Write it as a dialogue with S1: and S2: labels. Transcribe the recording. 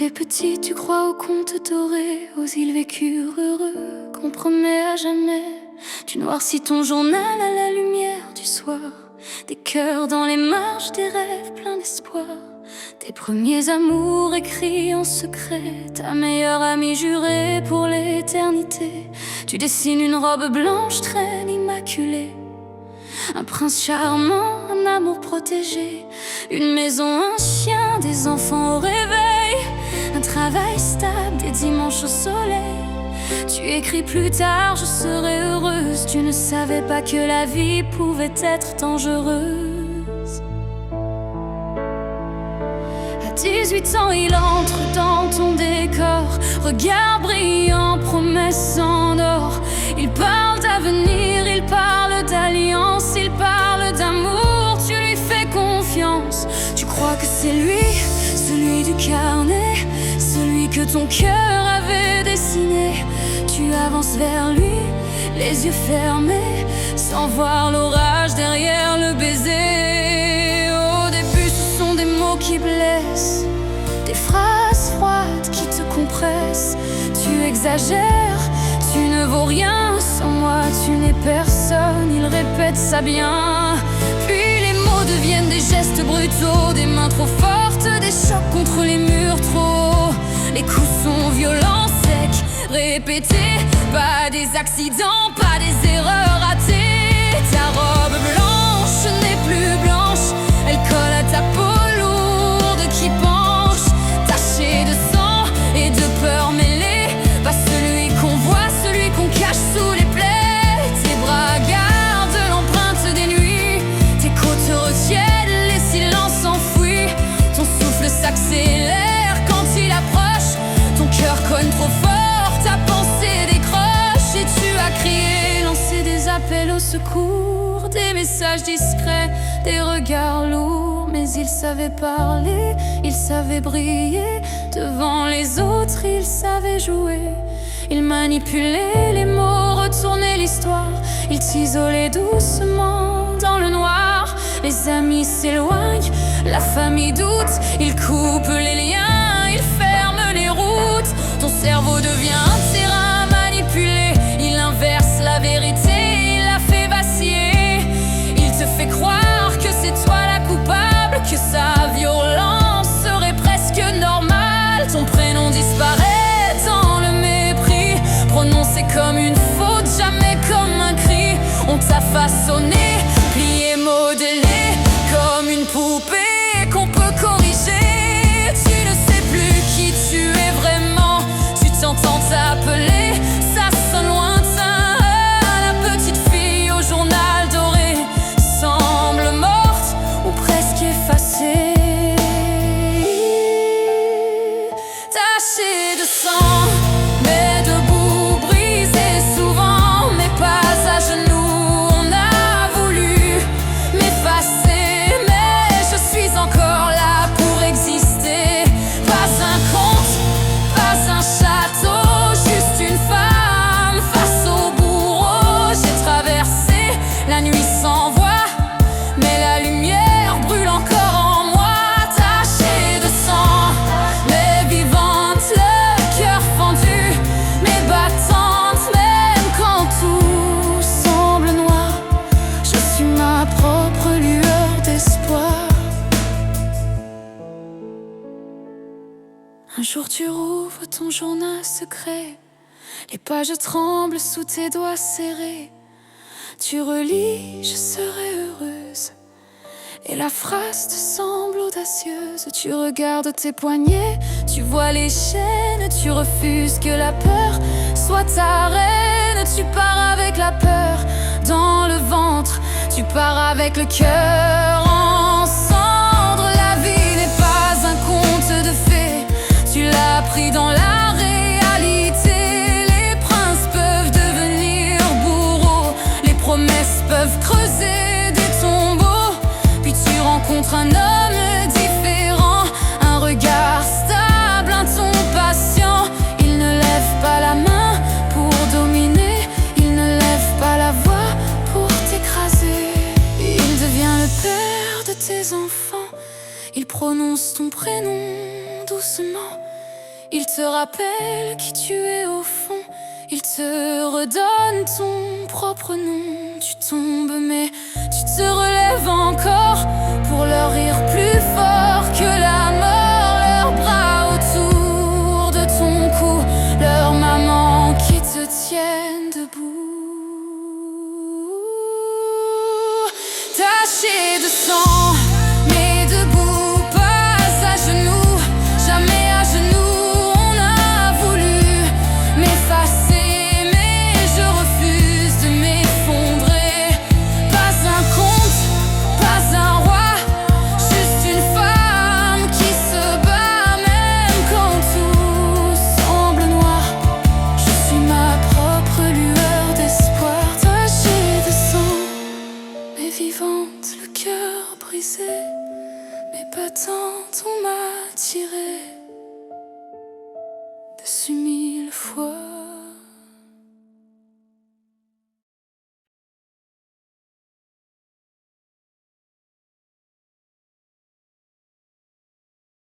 S1: t'es petit, tu crois aux contes dorés, aux îles vécures heureux qu'on promet à jamais. Tu noircis ton journal à la lumière du soir, des cœurs dans les marges, des rêves pleins d'espoir. Tes premiers amours écrits en secret, ta meilleure amie jurée pour l'éternité. Tu dessines une robe blanche, traîne immaculée, un prince charmant, un amour protégé, une maison, un chien, des enfants au réveil, un travail stable, des dimanches au soleil. Tu écris plus tard, je serai heureuse. Tu ne savais pas que la vie pouvait être dangereuse. À 18 ans, il entre dans ton décor, regard brillant, promesse en or. Il parle d'avenir, il parle d'alliance, il parle d'amour, tu lui fais confiance. Tu crois que c'est lui, celui du carnet, celui que ton cœur avait dessiné. Tu avances vers lui, les yeux fermés, sans voir l'orage derrière le baiser. Au début, ce sont des mots qui blessent, des phrases froides qui te compressent. Tu exagères, tu ne vaux rien, sans moi tu n'es personne. Il répète ça bien, puis les mots deviennent des gestes brutaux, des mains trop fortes, des chocs contre les murs trop hauts. Les coups sont violents, secs, répétés, pas des accidents, pas des erreurs ratées. Ta robe blanche n'est plus blanche, elle colle à ta peau lourde qui penche, tachée de sang et de peur mêlée. Pas celui qu'on voit, celui qu'on cache sous les plaies. Tes bras gardent l'empreinte des nuits, tes côtes retiennent les silences enfouis. Ton souffle s'accélère quand il approche, ton cœur cogne trop fort, ta pensée décroche. Et tu as crié, lancé des appels au secours, des messages discrets, des regards lourds. Mais il savait parler, il savait briller, devant les autres il savait jouer. Il manipulait les mots, retournait l'histoire, il t'isolait doucement dans le noir. Les amis s'éloignent, la famille doute, il coupe les liens, il ferme les routes. Ton cerveau devient un terrain manipulé, il inverse la vérité, il la fait vaciller. Il te fait croire que c'est toi la coupable, que sa violence serait presque normale. Ton prénom disparaît dans le mépris, prononcé comme une faute, jamais comme un cri. On t'a façonné, plié, modelé, comme une poupée qu'on peut corriger. Tu ne sais plus qui tu es vraiment, tu t'entends t'appeler, ça sonne lointain. La petite fille au journal doré semble morte ou presque effacée, tachée de sang, mais debout, brisée souvent, mais pas à genoux. On a voulu m'effacer, mais je suis encore là pour exister. Pas un conte, pas un château, juste une femme face au bourreau. J'ai traversé la nuit sans voix, mais la lumière brûle encore en moi. Tachée de sang, mais vivante, le cœur fendu, mais battante. Même quand tout semble noir, je suis ma propre lueur d'espoir. Un jour tu rouvres ton journal secret, les pages tremblent sous tes doigts serrés. Tu relis, je serai heureuse, et la phrase te semble audacieuse. Tu regardes tes poignets, tu vois les chaînes, tu refuses que la peur soit ta reine. Tu pars avec la peur dans le ventre, tu pars avec le cœur en cendres. La vie n'est pas un conte de fées, tu l'as pris dans la réalité. Les princes peuvent devenir bourreaux, les promesses peuvent creuser des tombeaux. Puis tu rencontres un homme différent, un regard stable, un ton patient. Il ne lève pas la main pour dominer, il ne lève pas la voix pour t'écraser. Il devient le père de tes enfants, il prononce ton prénom doucement, Il te rappelle qui tu es au fond. Il te redonne ton propre nom. Tu tombes mais tu te relèves encore pour leur rire plus fort que la mort. Leurs bras autour de ton cou, leur maman qui te tienne debout. Taché de sang, mais debout, pas à genoux, jamais à genoux. On a voulu m'effacer, mais je refuse de m'effondrer. Pas un conte, pas un roi, juste une femme qui se bat même quand tout semble noir. Je suis ma propre lueur d'espoir, tachée de sang, mais vivante, le cœur brisé, mes battants on m'a tiré dessus 1000 fois.